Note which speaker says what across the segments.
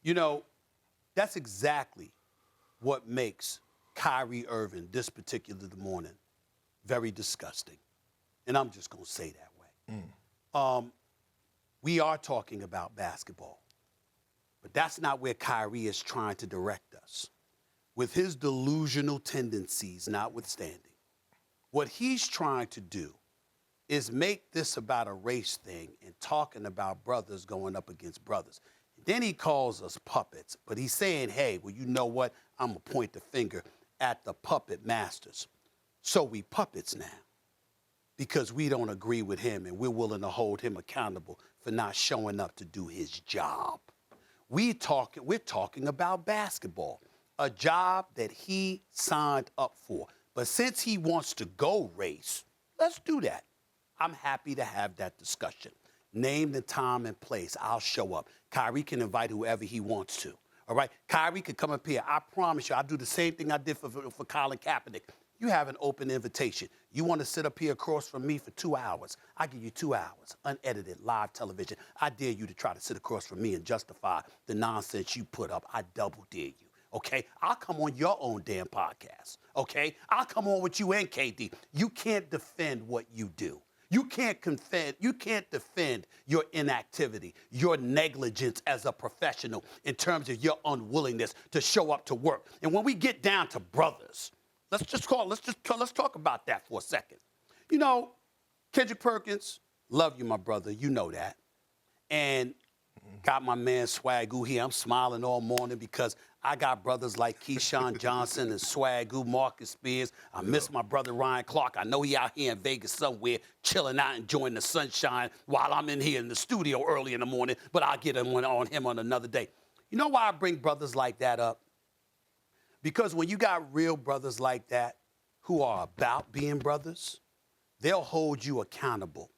Speaker 1: You know, that's exactly what makes Kyrie Irving this particular morning very disgusting. And I'm just going to say that way. We are talking about basketball, but that's not where Kyrie is trying to direct us. With his delusional tendencies notwithstanding, what he's trying to do is make this about a race thing and talking about brothers going up against brothers. Then he calls us puppets, but he's saying, hey, well, you know what? I'm going to point the finger at the puppet masters. So we puppets now because we don't agree with him and we're willing to hold him accountable for not showing up to do his job. We're talking about basketball, a job that he signed up for. But since he wants to go race, let's do that. I'm happy to have that discussion. Name the time and place. I'll show up. Kyrie can invite whoever he wants to. All right? Kyrie could come up here. I promise you, I'll do the same thing I did for Colin Kaepernick. You have an open invitation. You want to sit up here across from me for 2 hours. I give you 2 hours, unedited, live television. I dare you to try to sit across from me and justify the nonsense you put up. I double dare you. Okay? I'll come on your own damn podcast. Okay? I'll come on with you and KD. You can't defend what you do. You can't defend your inactivity, your negligence as a professional in terms of your unwillingness to show up to work. And when we get down to brothers, let's talk about that for a second. You know, Kendrick Perkins, love you, my brother. You know that. And got my man Swagoo here. I'm smiling all morning because I got brothers like Keyshawn Johnson and Swagoo, Marcus Spears. I miss my brother Ryan Clark. I know he out here in Vegas somewhere chilling out, enjoying the sunshine while I'm in here in the studio early in the morning, but I'll get him on him on another day. You know why I bring brothers like that up? Because when you got real brothers like that who are about being brothers, they'll hold you accountable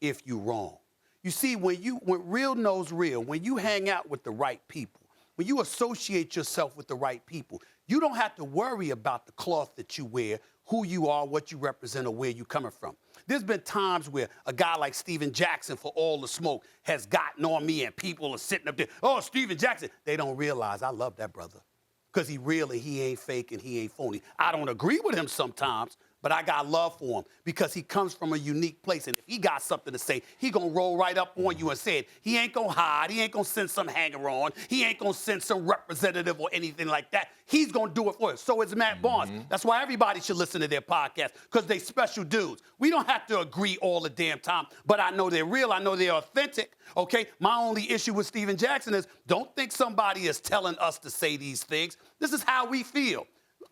Speaker 1: if you're wrong. You see, when real knows real, when you hang out with the right people, when you associate yourself with the right people, you don't have to worry about the cloth that you wear, who you are, what you represent, or where you're coming from. There's been times where a guy like Steven Jackson, for all the smoke, has gotten on me and people are sitting up there, oh, Steven Jackson. They don't realize I love that brother because he ain't fake and he ain't phony. I don't agree with him sometimes, but I got love for him because he comes from a unique place. And if he got something to say, he gonna roll right up on you and say it. He ain't gonna hide. He ain't gonna send some hanger-on. He ain't gonna send some representative or anything like that. He's gonna do it for us. So is Matt Barnes. That's why everybody should listen to their podcast because they special dudes. We don't have to agree all the damn time, but I know they're real. I know they're authentic, okay? My only issue with Steven Jackson is don't think somebody is telling us to say these things. This is how we feel.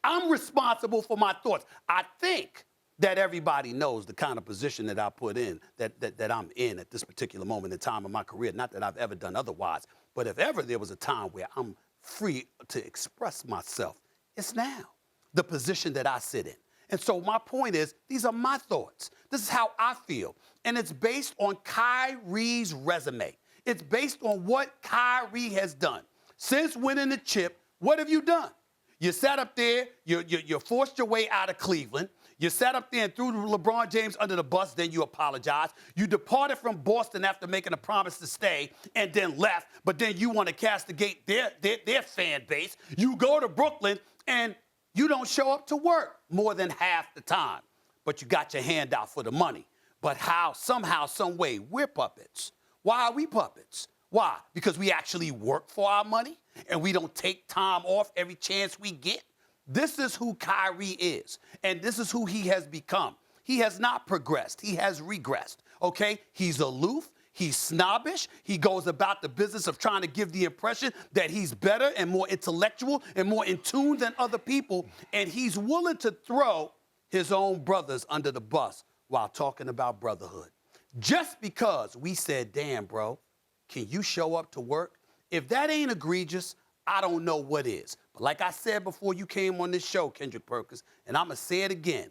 Speaker 1: I'm responsible for my thoughts. I think that everybody knows the kind of position that I put in, that I'm in at this particular moment in time of my career. Not that I've ever done otherwise, but if ever there was a time where I'm free to express myself, it's now, the position that I sit in. And so my point is, these are my thoughts. This is how I feel. And it's based on Kyrie's resume. It's based on what Kyrie has done. Since winning the chip, what have you done? You sat up there, you forced your way out of Cleveland. You sat up there and threw LeBron James under the bus, then you apologized. You departed from Boston after making a promise to stay and then left, but then you want to castigate their fan base. You go to Brooklyn and you don't show up to work more than half the time, but you got your hand out for the money. But how, somehow, some way, we're puppets. Why are we puppets? Why? Because we actually work for our money and we don't take time off every chance we get? This is who Kyrie is, and this is who he has become. He has not progressed. He has regressed, okay? He's aloof. He's snobbish. He goes about the business of trying to give the impression that he's better and more intellectual and more in tune than other people, and he's willing to throw his own brothers under the bus while talking about brotherhood. Just because we said, damn, bro, can you show up to work? If that ain't egregious, I don't know what is. But like I said before you came on this show, Kendrick Perkins, and I'm going to say it again,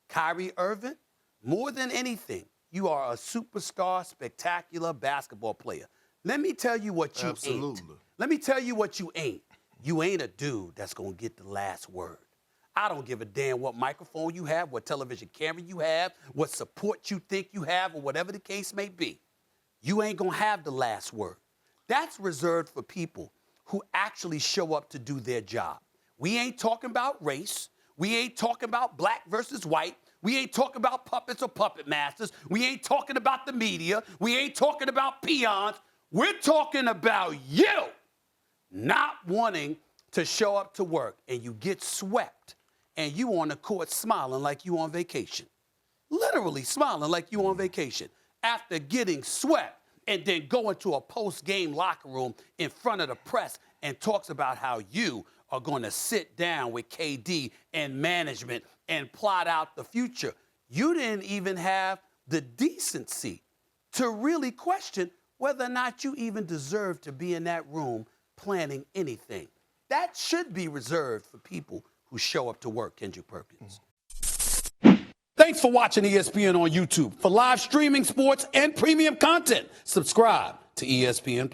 Speaker 1: Kyrie Irving, more than anything, you are a superstar, spectacular basketball player. Let me tell you what you ain't. Let me tell you what you ain't. You ain't a dude that's going to get the last word. I don't give a damn what microphone you have, what television camera you have, what support you think you have, or whatever the case may be. You ain't going to have the last word. That's reserved for people who actually show up to do their job. We ain't talking about race. We ain't talking about black versus white. We ain't talking about puppets or puppet masters. We ain't talking about the media. We ain't talking about peons. We're talking about you not wanting to show up to work, and you get swept, and you on the court smiling like you on vacation. Literally smiling like you on vacation after getting swept, and then going to a post-game locker room in front of the press and talks about how you are going to sit down with KD and management and plot out the future. You didn't even have the decency to really question whether or not you even deserve to be in that room planning anything. That should be reserved for people who show up to work, Kendrick Perkins. Thanks for watching ESPN on YouTube. For live streaming, sports, and premium content, subscribe to ESPN+.